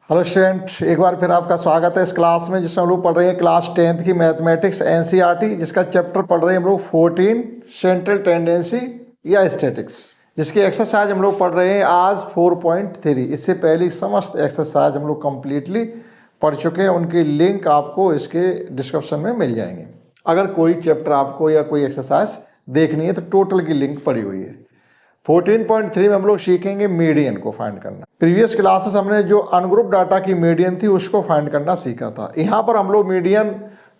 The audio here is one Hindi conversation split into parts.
हेलो स्टूडेंट, एक बार फिर आपका स्वागत है इस क्लास में जिसमें हम लोग पढ़ रहे हैं क्लास 10th की मैथमेटिक्स एनसीईआरटी, जिसका चैप्टर पढ़ रहे हैं हम लोग 14 सेंट्रल टेंडेंसी या स्टैटिक्स, जिसकी एक्सरसाइज हम लोग पढ़ रहे हैं आज 4.3। इससे पहले समस्त एक्सरसाइज हम लोग कम्प्लीटली पढ़ चुके हैं। उनकी लिंक आपको इसके डिस्क्रिप्शन में मिल जाएंगे। अगर कोई चैप्टर आपको या कोई एक्सरसाइज देखनी है तो टोटल की लिंक पड़ी हुई है। 14.3 में हम लोग सीखेंगे मीडियन को फाइंड करना। प्रीवियस क्लासेस हमने जो अनग्रुप डाटा की मीडियन थी उसको फाइंड करना सीखा था। यहाँ पर हम लोग मीडियन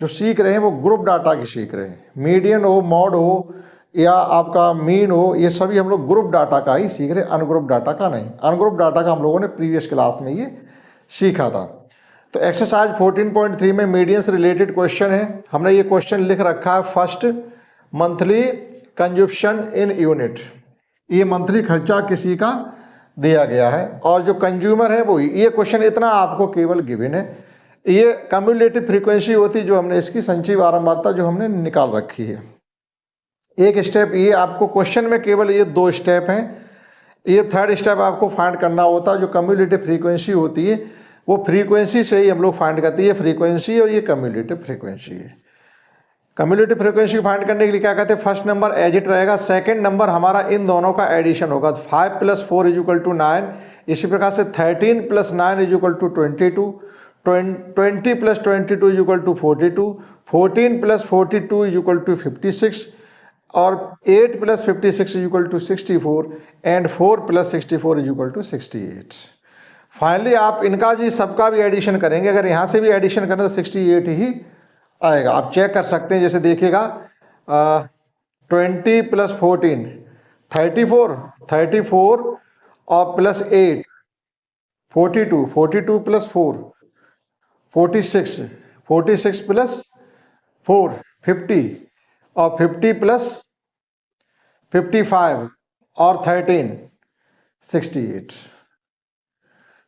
जो सीख रहे हैं वो ग्रुप डाटा की सीख रहे हैं। मीडियन हो, मॉड हो या आपका मीन हो, ये सभी हम लोग ग्रुप डाटा का ही सीख रहे हैं, अनग्रुप डाटा का नहीं। अनग्रुप डाटा का हम लोगों ने प्रीवियस क्लास में ये सीखा था। तो एक्सरसाइज 14.3 में मीडियन से रिलेटेड क्वेश्चन है। हमने ये क्वेश्चन लिख रखा है, first monthly consumption in unit. ये मंथली खर्चा किसी का दिया गया है और जो कंज्यूमर है वो ये क्वेश्चन इतना आपको केवल गिवन है। ये कम्युलेटिव फ्रीक्वेंसी होती जो हमने इसकी संचयी बारंबारता जो हमने निकाल रखी है। एक स्टेप ये आपको क्वेश्चन में केवल ये दो स्टेप हैं। ये थर्ड स्टेप आपको फाइंड करना होता है। जो कम्युलेटिव फ्रीक्वेंसी होती है वो फ्रीक्वेंसी से ही हम लोग फाइंड करते हैं। ये फ्रीक्वेंसी और ये कम्युलेटिव फ्रीक्वेंसी है। कम्युलेटिव फ्रीक्वेंसी फाइंड करने के लिए क्या कहते हैं, फर्स्ट नंबर एज इट रहेगा, सेकंड नंबर हमारा इन दोनों का एडिशन होगा। 5 + 4 = 9। इसी प्रकार से 13 + 9 = 22, 20 + 22 = 42, 14 + 42 = 56 और 8 + 56 = 64 एंड 4 + 64 = 68। फाइनली आप इनका जी सबका भी एडिशन करेंगे। अगर यहाँ से भी एडिशन करें तो 68 ही आएगा। आप चेक कर सकते हैं, जैसे देखिएगा 20 + 14 34 और प्लस 8 42, 42 + 4 46, 46 + 4 50 और 50 + 55 और 13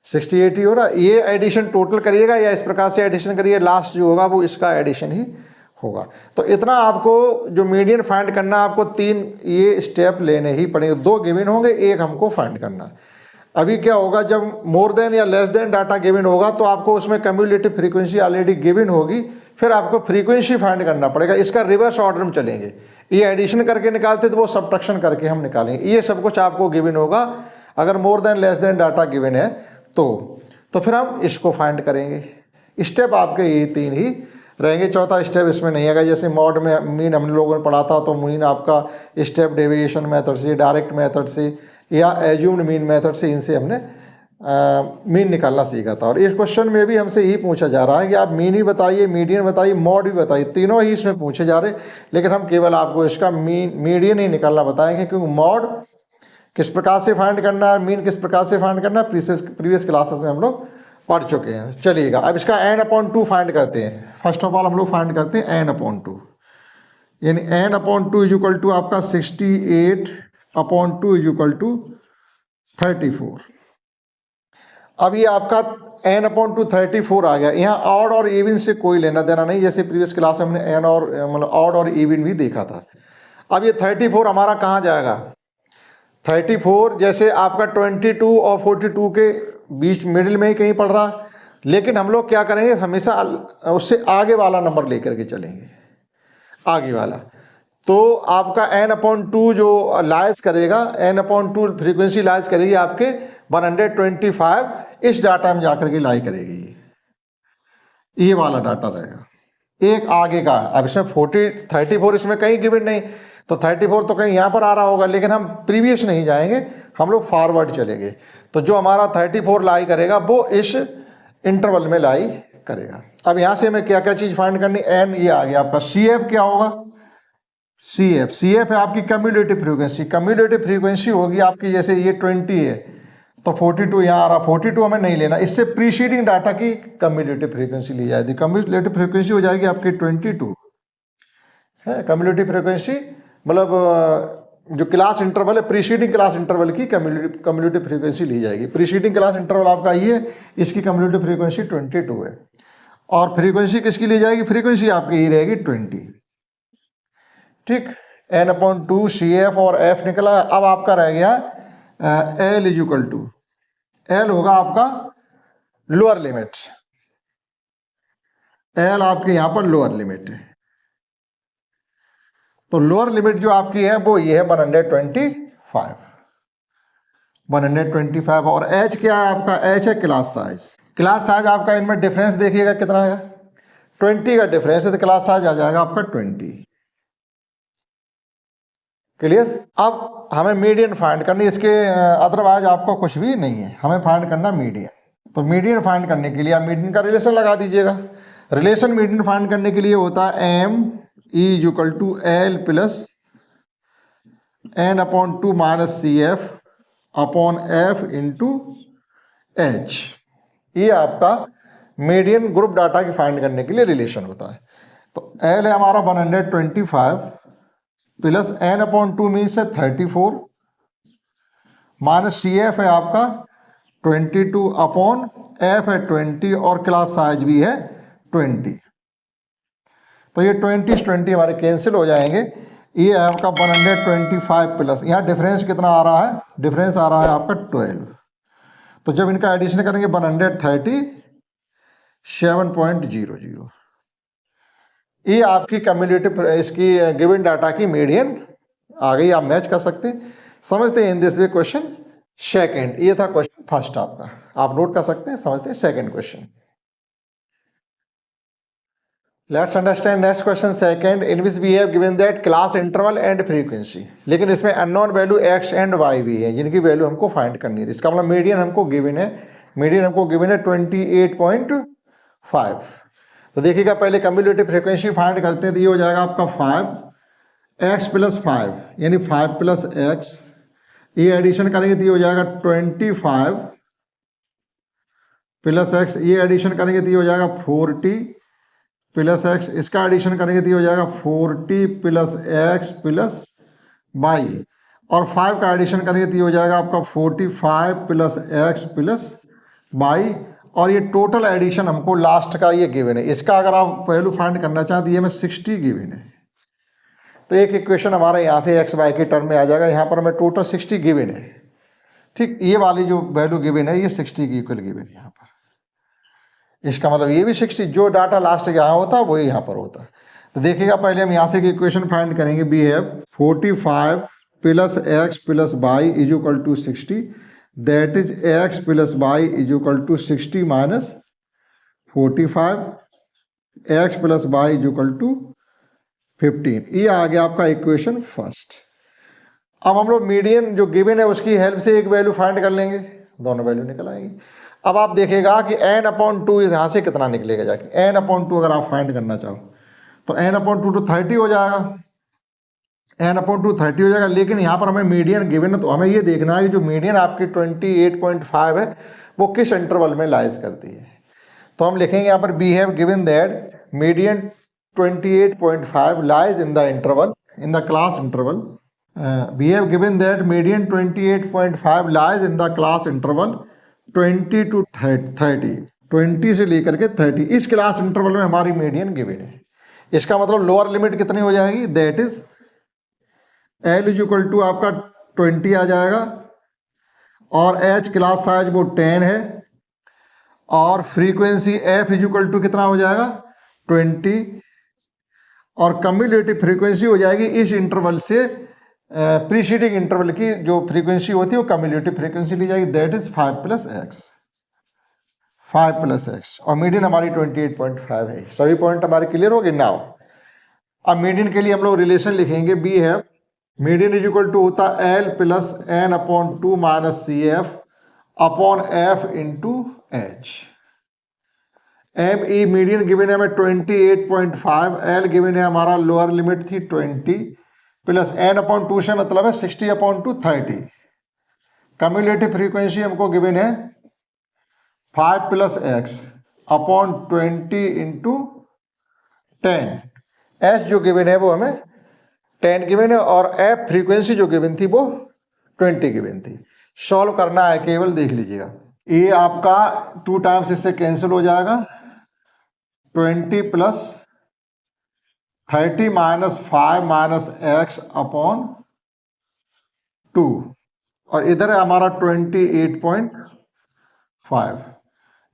68 ही हो रहा। ये एडिशन टोटल करिएगा या इस प्रकार से एडिशन करिए, लास्ट जो होगा वो इसका एडिशन ही होगा। तो इतना आपको जो मीडियन फाइंड करना, आपको 3 ये स्टेप लेने ही पड़ेंगे। 2 गिवन होंगे, एक हमको फाइंड करना। अभी क्या होगा, जब मोर देन या लेस देन डाटा गिवन होगा तो आपको उसमें कम्युलेटिव फ्रीक्वेंसी ऑलरेडी गिवन होगी, फिर आपको फ्रीक्वेंसी फाइंड करना पड़ेगा। इसका रिवर्स ऑर्डर में चलेंगे। ये एडिशन करके निकालते तो वो सब्ट्रैक्शन करके हम निकालेंगे। ये सब कुछ आपको गिवन होगा अगर more than less than data given है तो फिर हम इसको फाइंड करेंगे। स्टेप आपके ये 3 ही रहेंगे, चौथा स्टेप इसमें नहीं आएगा। जैसे मॉड में मीन हम लोगों ने पढ़ा था, तो मीन आपका स्टेप डेविएशन मेथड से, डायरेक्ट मेथड से या एज्यूम्ड मीन मेथड से, इनसे हमने मीन निकालना सीखा था। और इस क्वेश्चन में भी हमसे यही पूछा जा रहा है कि आप मीन ही बताइए, मीडियन बताइए, मॉड भी बताइए। तीनों ही इसमें पूछे जा रहे, लेकिन हम केवल आपको इसका मीडियन ही निकालना बताएंगे, क्योंकि मॉड किस प्रकार से फाइंड करना है, मीन किस प्रकार से फाइंड करना है, प्रीवियस क्लासेस में हम लोग पढ़ चुके हैं। चलिएगा, अब इसका n/2 फाइंड करते हैं। फर्स्ट ऑफ ऑल हम लोग फाइंड करते हैं n/2, यानी n/2 = आपका 68/2 = 34। अब ये आपका n/2 34 आ गया। यहाँ ऑड और इवन से कोई लेना देना नहीं, जैसे प्रीवियस क्लास में हमने n और मतलब ऑड और इवन भी देखा था। अब ये 34 हमारा कहाँ जाएगा, 34 जैसे आपका 22 और 42 के बीच मिडिल में ही कहीं पड़ रहा, लेकिन हम लोग क्या करेंगे, हमेशा उससे आगे वाला नंबर लेकर के चलेंगे, आगे वाला। तो आपका n/2 जो लाइज करेगा, n/2 फ्रीक्वेंसी लाइज करेगी आपके 125, इस डाटा में जाकर के लाई करेगी। ये वाला डाटा रहेगा एक आगे का। अब इसमें 34 इसमें कहीं गिवन नहीं, तो 34 तो कहीं यहाँ पर आ रहा होगा, लेकिन हम प्रीवियस नहीं जाएंगे, हम लोग फॉरवर्ड चलेंगे। तो जो हमारा 34 लाई करेगा वो इस इंटरवल में लाई करेगा। अब यहाँ से हमें क्या क्या चीज़ फाइंड करनी, n ये आ गया आपका। CF क्या होगा, CF है आपकी कम्युलेटिव फ्रीक्वेंसी। कम्युलेटिव फ्रीक्वेंसी होगी आपकी, जैसे ये 20 है तो 42 यहाँ आ रहा, 42 हमें नहीं लेना, इससे प्रीसीडिंग डाटा की कम्युलेटिव फ्रीक्वेंसी ली जाएगी। कम्युलेटिव फ्रीक्वेंसी हो जाएगी आपकी 22 है। कम्युलेटिव फ्रीक्वेंसी मतलब जो क्लास इंटरवल है, प्रीसीडिंग क्लास इंटरवल की कम्युलेटिव फ्रीक्वेंसी ली जाएगी। प्रीसीडिंग क्लास इंटरवल आपका ये, इसकी कम्युलेटिव फ्रीक्वेंसी 22 है। और फ्रीक्वेंसी किसकी ली जाएगी, फ्रीक्वेंसी आपकी ये रहेगी 20। ठीक, n/2 CF और F निकला। अब आपका रह गया L = L होगा आपका लोअर लिमिट, एल आपकी यहां पर लोअर लिमिट है। तो लोअर लिमिट जो आपकी है वो ये है 125, 125। और एच क्या है आपका, एच है क्लास साइज। क्लास साइज आपका इनमें डिफरेंस देखिएगा कितना है, 20 का डिफरेंस है, तो क्लास साइज आ जाएगा आपका 20। क्लियर। अब हमें मीडियन फाइंड करनी, इसके अदरवाइज आपको कुछ भी नहीं है, हमें फाइंड करना मीडियन। तो मीडियन फाइंड करने के लिए आप मीडियन का रिलेशन लगा दीजिएगा। रिलेशन मीडियन फाइंड करने के लिए होता है M is equal to L plus N upon 2 minus C F upon F into H. ये आपका मीडियन ग्रुप डाटा की फाइंड करने के लिए रिलेशन होता है। तो एल है हमारा 125 प्लस एन अपॉन 2 मीन्स है 34 माइनस सी एफ है आपका 22 अपॉन एफ है 20 और क्लास साइज भी है 20। तो ये 20 हमारे कैंसिल हो जाएंगे। ये आपका 125 प्लस, यहाँ डिफरेंस कितना आ रहा है, डिफरेंस आ रहा है आपका 12। तो जब इनका एडिशन करेंगे 137.00। ये आपकी कम्युलेटिव इसकी गिवन डाटा की मीडियन आ गई, आप मैच कर सकते हैं। समझते हैं in this way question second. ये था क्वेश्चन फर्स्ट आपका, आप नोट कर सकते हैं। समझते हैं second question. Let's understand next question second, in which we have given that class interval and frequency. लेकिन इसमें unknown value X and Y भी है, जिनकी वैल्यू हमको फाइंड करनी है। इसका मतलब मीडियन हमको गिवन है, मीडियन हमको गिवन है 28.5। तो देखिएगा पहले कम्युलेटिव फ्रीक्वेंसी फाइंड करते हैं। तो ये हो जाएगा आपका 5 एक्स प्लस 5 यानी 5 प्लस एक्स, ये एडिशन करेंगे तो ये हो जाएगा 25 प्लस एक्स, ये एडिशन करेंगे तो ये हो जाएगा 40 प्लस एक्स, इसका एडिशन करेंगे तो ये हो जाएगा 40 प्लस एक्स प्लस वाई, और 5 का एडिशन करेंगे तो ये हो जाएगा आपका 45 प्लस एक्स प्लस वाई। और ये टोटल एडिशन हमको लास्ट का ये गिवन है। इसका अगर आप वैल्यू फाइंड करना चाहते हैं, ये में 60 गिवन है। तो एक इक्वेशन हमारा यहाँ से एक्स वाई के टर्म में आ जाएगा, यहाँ पर हमें टोटल 60 गिवन है। ठीक, ये वाली जो वैल्यू गिवन है ये 60 की इक्वल गिवन है यहाँ पर। इसका मतलब ये भी 60, जो डाटा लास्ट यहाँ होता है वही यहाँ पर होता है। तो देखिएगा पहले हम यहाँ से इक्वेशन फाइंड करेंगे। We have 45 plus X plus Y is equal to 60, that is X plus Y is equal to 60 minus 45, X plus Y is equal to 15। ये आ गया आपका इक्वेशन फर्स्ट। अब हम लोग मीडियन जो गिवन है उसकी हेल्प से एक वैल्यू फाइंड कर लेंगे, दोनों वैल्यू निकल आएंगी। अब आप देखिएगा कि n अपॉन 2 यहाँ से कितना निकलेगा जाके। n अपॉन 2 अगर आप फाइंड करना चाहो तो n अपॉन 2 तो 30 हो जाएगा, n अपॉन 2 30 हो जाएगा। लेकिन यहाँ पर हमें मीडियन गिवन है, तो हमें ये देखना है कि जो मीडियन आपकी 28.5 है वो किस इंटरवल में लाइज करती है। तो हम लिखेंगे यहाँ पर we have given that median 28.5 lies in the interval, in the class interval. We have given that median 28.5 lies in the class interval 20 to 30, 20 से लेकर के 30, इस क्लास इंटरवल में हमारी मीडियन गिवन है। इसका मतलब लोअर लिमिट कितनी हो जाएगी, that is L is equal to आपका 20 आ जाएगा, और एच क्लास साइज वो 10 है, और frequency F is equal to कितना हो जाएगा 20, और कम्युलेटिव फ्रीक्वेंसी हो जाएगी इस इंटरवल से प्रीसीडिंग इंटरवल की जो फ्रीक्वेंसी होती है वो कम्युलेटिव फ्रीक्वेंसी ली जाएगी, that is 5 plus x, 5 plus x, और मीडियन हमारी 28.5 है। सभी पॉइंट हमारे क्लियर हो गए। नाउ अब मीडियन के लिए हम लोग रिलेशन लिखेंगे। बी है मीडियन इज इक्वल टू होता है L plus N upon 2 minus C F upon F into H. M E median given है हमें 28.5, एल गिवन है हमारा लोअर लिमिट थी 20 प्लस एन अपॉन 2 से मतलब है 60 अपॉन 2 30। कम्युलेटिव फ्रीक्वेंसी हमको गिवन है 5 plus x upon 20 into 10। S जो गिवन है वो हमें 10 गिवन है, और एफ फ्रीक्वेंसी जो गिवन थी वो 20 गिवन थी। सॉल्व करना है केवल, देख लीजिएगा। ये आपका 2 टाइम्स इससे कैंसिल हो जाएगा, 20 plus 30 minus 5 minus x upon 2, और इधर है हमारा 28.5।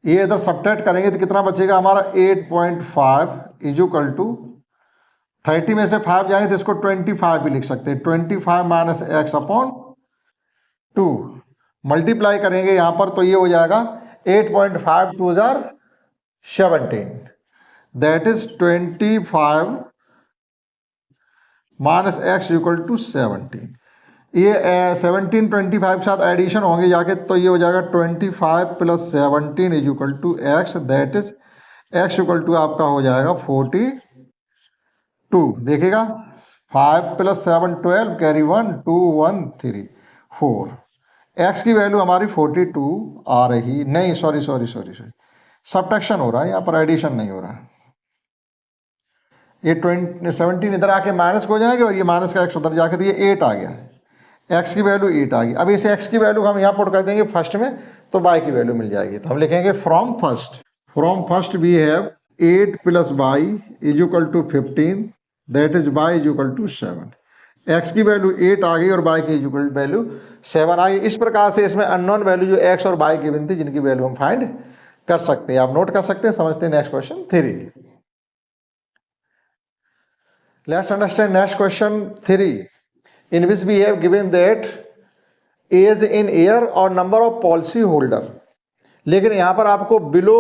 ये इधर सब्ट्रैक्ट करेंगे तो कितना बचेगा हमारा 8.5 इज इक्वल टू 30 में से 5 जाएंगे तो इसको 25 भी लिख सकते हैं। 25 माइनस एक्स अपॉन 2 मल्टीप्लाई करेंगे यहाँ पर तो ये हो जाएगा 8.5 2 जार 17 that is 25 minus X equal to 17। ये 17 25 के साथ एडिशन होंगे जाके तो ये हो जाएगा 25 plus 17 is equal to X that is X equal to आपका हो जाएगा 42। देखिएगा 5 प्लस 7 12 कैरी 1 2 1 3 4 एक्स की वैल्यू हमारी 42 आ रही नहीं, सॉरी सब्ट्रैक्शन हो रहा है यहाँ पर, एडिशन नहीं हो रहा है। ये 17 इधर आके माइनस हो जाएंगे और ये माइनस का एक्स उधर जाके तो ये 8 आ गया, एक्स की वैल्यू 8 आ गई। अब इस एक्स की वैल्यू हम यहाँ पुट कर देंगे फर्स्ट में तो बाई की वैल्यू मिल जाएगी। तो हम लिखेंगे from first we have 8 plus Y is equal to 15 that is Y is equal to 7। X की वैल्यू 8 आ गई और बाई की इक्वल वैल्यू 7 आ गई। इस प्रकार से इसमें अननोन वैल्यू जो एक्स और बाई गिवन थी जिनकी वैल्यू हम फाइंड कर सकते हैं। आप नोट कर सकते हैं, समझते हैं। Next question 3, let's understand next question 3 in which we have given that age in year और number of policy holder। लेकिन यहाँ पर आपको बिलो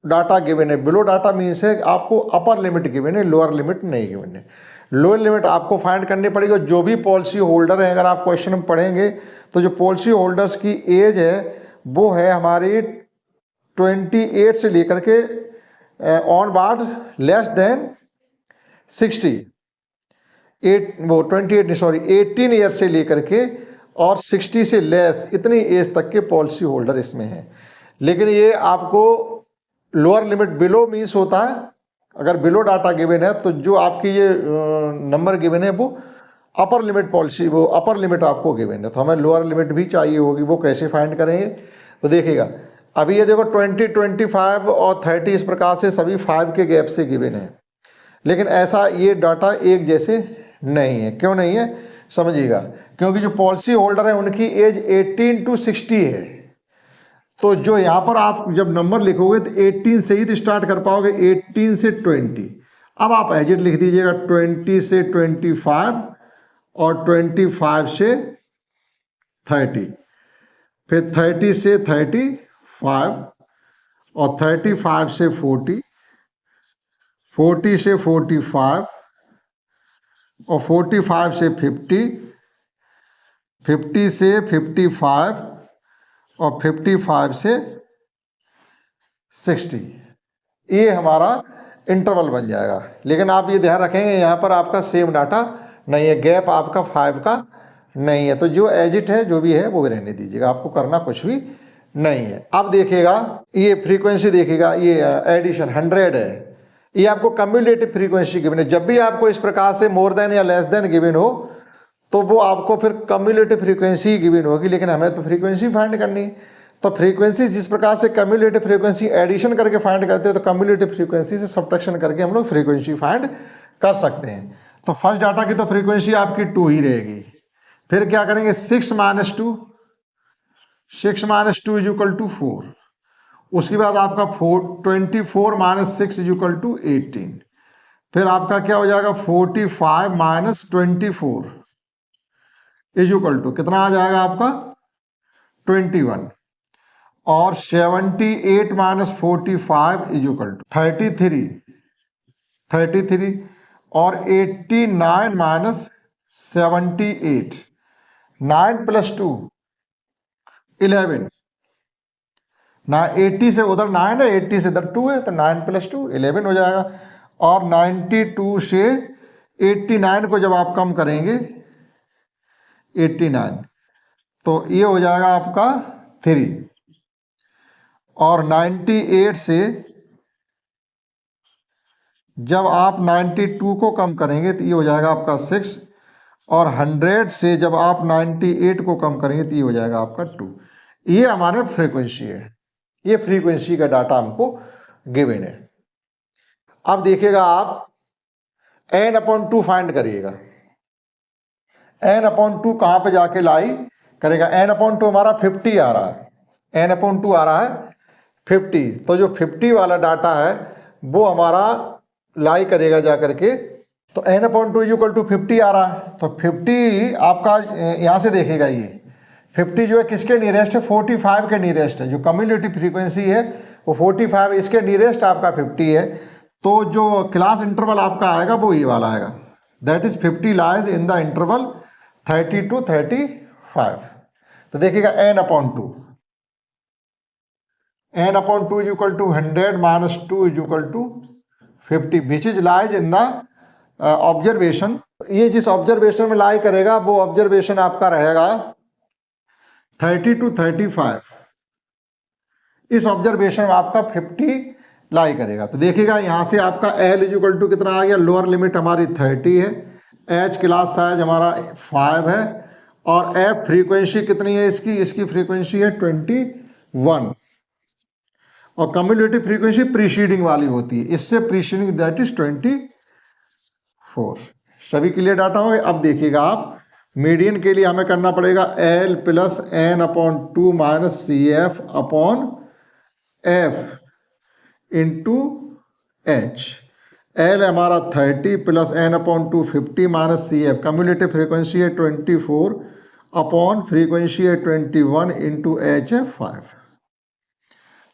डाटा गिवन है। बिलो डाटा मीन्स है आपको अपर लिमिट गिवन है, लोअर लिमिट नहीं गिवन है। लोअर लिमिट आपको फाइंड करनी पड़ेगी। जो भी पॉलिसी होल्डर है, अगर आप क्वेश्चन में पढ़ेंगे तो जो पॉलिसी होल्डर्स की एज है वो है हमारी 28 से लेकर के on board less than 60 18 year से लेकर के और 60 से लेस इतनी एज तक के पॉलिसी होल्डर इसमें हैं। लेकिन ये आपको लोअर लिमिट बिलो मीन्स होता है, अगर बिलो डाटा गिवन है तो जो आपकी ये नंबर गिवन है वो अपर लिमिट पॉलिसी, वो अपर लिमिट आपको गिवन है। तो हमें लोअर लिमिट भी चाहिए होगी, वो कैसे फाइंड करेंगे? तो देखिएगा अभी ये देखो 20 25 और 30 इस प्रकार से सभी 5 के गैप से गिवन है। लेकिन ऐसा ये डाटा एक जैसे नहीं है। क्यों नहीं है समझिएगा, क्योंकि जो पॉलिसी होल्डर है उनकी एज 18 to 60 है। तो जो यहाँ पर आप जब नंबर लिखोगे तो 18 से ही तो स्टार्ट कर पाओगे, 18 से 20। अब आप एजेड लिख दीजिएगा 20 से 25 और 25 से 30, फिर 30 से 35 और 35 से 40, 40 से 45 और 45 से 50, 50 से 55 और 55 से 60। ये हमारा इंटरवल बन जाएगा। लेकिन आप ये ध्यान रखेंगे यहाँ पर आपका सेम डाटा नहीं है, गैप आपका 5 का नहीं है। तो जो एजिट है जो भी है वो भी रहने दीजिएगा, आपको करना कुछ भी नहीं है। अब देखिएगा ये फ्रीक्वेंसी, देखिएगा ये एडिशन 100 है, ये आपको कम्युलेटिव फ्रीक्वेंसी गिवन है। जब भी आपको इस प्रकार से मोर देन या लेस देन गिवन हो तो वो आपको फिर कम्युलेटिव फ्रीक्वेंसी गिवन होगी। लेकिन हमें तो फ्रीक्वेंसी फाइंड करनी, तो फ्रीक्वेंसी जिस प्रकार से कम्युलेटिव फ्रीक्वेंसी एडिशन करके फाइंड करते हैं तो कम्युलेटिव फ्रीक्वेंसी से सब्ट्रैक्शन करके हम लोग फ्रीक्वेंसी फाइंड कर सकते हैं। तो फर्स्ट डाटा की तो फ्रीक्वेंसी आपकी 2 ही रहेगी। फिर क्या करेंगे 6 माइनस 2 इज इक्वल टू 4। उसके बाद आपका 24 माइनस 6 इज इक्वल टू 18। फिर आपका क्या हो जाएगा 45 माइनस 24 इज इक्वल टू कितना आ जाएगा आपका 21। और 78 माइनस 45 इज इक्वल टू 33 और 89 माइनस 78, 9 प्लस 2 11 ना 80 से उधर 9 है, 80 से इधर 2 है, तो 9 प्लस 2 11 हो जाएगा। और 92 से 89 को जब आप कम करेंगे 89 तो ये हो जाएगा आपका 3। और 98 से जब आप 92 को कम करेंगे तो ये हो जाएगा आपका 6। और 100 से जब आप 98 को कम करेंगे तो ये हो जाएगा आपका 2। ये हमारे फ्रीक्वेंसी है, ये फ्रीक्वेंसी का डाटा हमको गिवन है। अब देखिएगा आप n/2 फाइंड करिएगा। n/2 कहां पे जाके लाई करेगा? n/2 हमारा 50 आ रहा है, n/2 आ रहा है 50, तो जो 50 वाला डाटा है वो हमारा लाई करेगा जा करके, तो n/2 इक्वल टू 50 आ रहा है, तो 50 आपका यहाँ से देखेगा, ये 50 जो है किसके नियरेस्ट है, 45 के नियरेस्ट है, जो कम्युलेटिव फ्रीक्वेंसी है वो 45, इसके नियरेस्ट आपका 50 है, तो जो क्लास इंटरवल आपका आएगा वो ये वाला आएगा, that is 50 lies in the interval 30 to 35। तो देखिएगा n/2, n/2 is equal to 100 minus 2 is equal to 50, which is lies in the observation. ये जिस ऑब्जर्वेशन में लाई करेगा वो ऑब्जर्वेशन आपका रहेगा 30 to 35, इस ऑब्जर्वेशन में आपका 50 लाई करेगा। तो देखिएगा यहाँ से आपका L इज इक्वल टू कितना आ गया, लोअर लिमिट हमारी 30 है, H क्लास साइज हमारा 5 है, और F फ्रीक्वेंसी कितनी है इसकी, इसकी फ्रीक्वेंसी है 21, और कम्युलेटिव फ्रीक्वेंसी प्रीसीडिंग वाली होती है, इससे प्रीसीडिंग दैट इज 24। सभी क्लियर डाटा हो गए। अब देखिएगा आप मीडियन के लिए हमें करना पड़ेगा L plus n/2 minus CF upon F into H। L हमारा 30 plus n/2 50 minus CF, cumulative frequency है 24 अपॉन फ्रीक्वेंसी है 21 इंटू H है 5।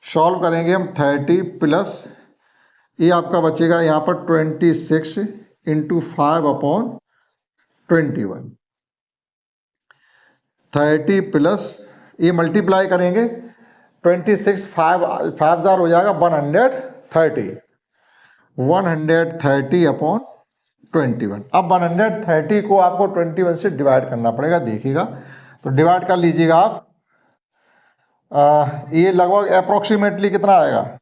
सॉल्व करेंगे हम 30 प्लस ये आपका बचेगा यहाँ पर 26 इंटू 5 अपॉन 21, 30 प्लस ये मल्टीप्लाई करेंगे 26 5 हो जाएगा 130 अपॉन 21। अब 130 को आपको 21 से डिवाइड करना पड़ेगा, देखिएगा तो डिवाइड कर लीजिएगा आप, ये लगभग अप्रोक्सीमेटली कितना आएगा,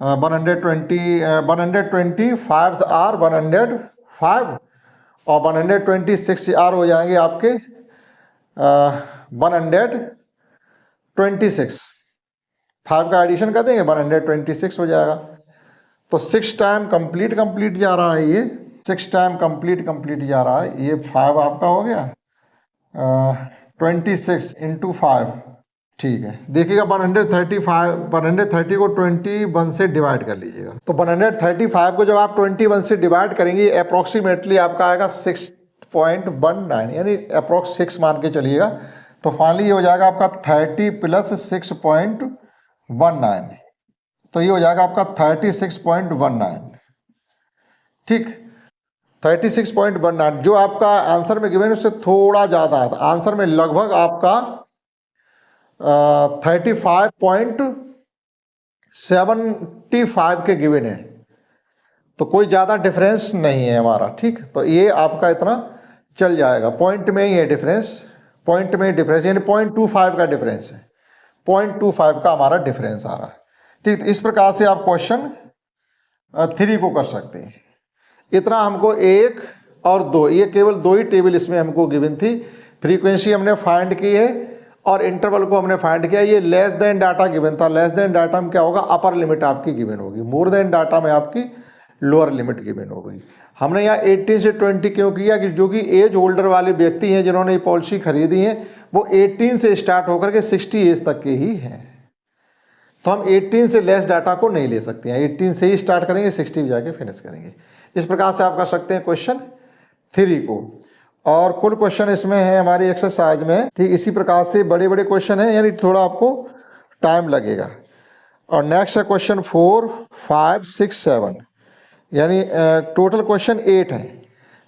120 5 आर 105 और 126 आर हो जाएंगे आपके 126, 5 का एडिशन कर देंगे 126 हो जाएगा। तो 6 टाइम कंप्लीट जा रहा है, ये 6 टाइम कंप्लीट जा रहा है, ये 5 आपका हो गया 26 इंटू 5, ठीक है। देखिएगा 130 को 21 से डिवाइड कर लीजिएगा, तो 135 को जब आप 21 से डिवाइड करेंगे अप्रोक्सीमेटली आपका आएगा 6.19, यानी अप्रोक्स 6 मान के चलिएगा। तो फाइनली ये हो जाएगा आपका 30 प्लस 6.19, तो ये हो जाएगा आपका 36.19, ठीक 36.19। जो आपका आंसर में गिवन उससे थोड़ा ज़्यादा आता, आंसर में लगभग आपका 35.75 के गिवन है, तो कोई ज़्यादा डिफरेंस नहीं है हमारा, ठीक। तो ये आपका इतना चल जाएगा, पॉइंट में ही है डिफरेंस, पॉइंट में डिफरेंस यानी 0.25 का डिफरेंस है, 0.25 का हमारा डिफरेंस आ रहा है, ठीक। तो इस प्रकार से आप क्वेश्चन 3 को कर सकते हैं। इतना हमको 1 और 2, ये केवल 2 ही टेबल इसमें हमको गिवन थी, फ्रीक्वेंसी हमने फाइंड की है और इंटरवल को हमने फाइंड किया। ये लेस देन डाटा गिवन था, लेस देन डाटा में क्या होगा, अपर लिमिट आपकी गिवन होगी, मोर देन डाटा में आपकी लोअर लिमिट गिवन होगी। हमने यहाँ 18 से 20 क्यों किया कि जो कि एज होल्डर वाले व्यक्ति हैं जिन्होंने ये पॉलिसी खरीदी है वो 18 से स्टार्ट होकर के 60 एज तक के ही हैं, तो हम 18 से लेस डाटा को नहीं ले सकते हैं, 18 से ही स्टार्ट करेंगे 60 में जाके फिनिश करेंगे। इस प्रकार से आप कर सकते हैं क्वेश्चन 3 को, और कुल क्वेश्चन इसमें है हमारी एक्सरसाइज में, ठीक। इसी प्रकार से बड़े बड़े क्वेश्चन हैं, यानी थोड़ा आपको टाइम लगेगा। और नेक्स्ट है क्वेश्चन 4 5 6 7, यानी टोटल क्वेश्चन 8 हैं।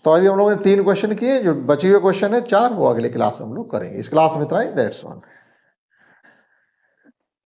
तो अभी हम लोगों ने 3 क्वेश्चन किए, जो बचे हुए क्वेश्चन है 4 वो अगले क्लास में हम लोग करेंगे। इस क्लास में इतना ही, दैट्स ऑल।